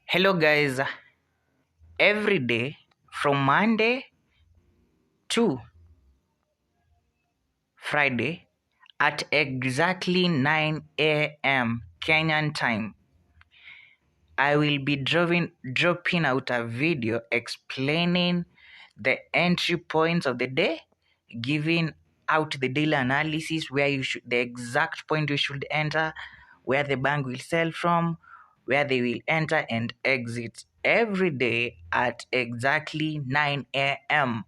Hello, guys. Every day from Monday to Friday at exactly 9 a.m. Kenyan time, I will be dropping out a video explaining the entry points of the day, giving out the daily analysis where the exact point you should enter, where the bank will sell from, where they will enter and exit every day at exactly 9 a.m.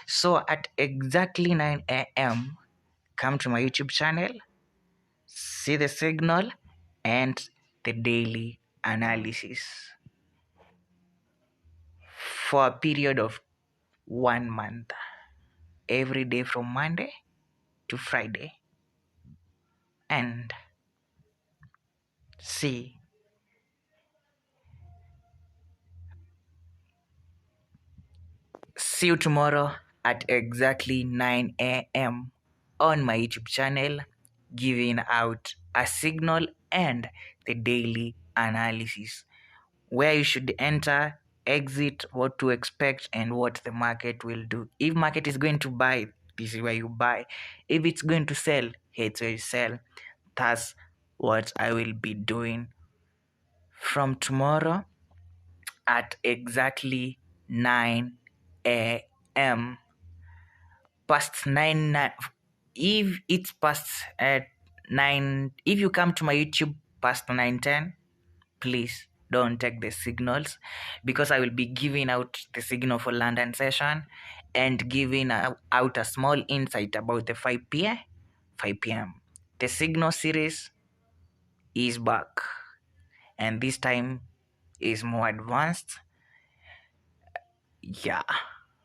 So at exactly 9 a.m., come to my YouTube channel, see the signal and the daily analysis for a period of 1 month, every day from Monday to Friday. And see you tomorrow at exactly 9 a.m. on my YouTube channel, giving out a signal and the daily analysis where you should enter, exit, what to expect, and what the market will do. If market is going to buy, this is where you buy. If it's going to sell, it's where you sell. That's what I will be doing from tomorrow at exactly 9 a.m. Past 9, if it's past 9, if you come to my YouTube past 9:10, please don't take the signals, because I will be giving out the signal for London session and giving out a small insight about the 5 p.m. The signal series is back, and this time is more advanced. Yeah,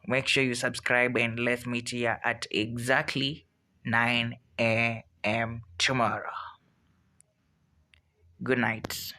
make sure you subscribe and let's meet here at exactly 9 a.m. tomorrow. Good night.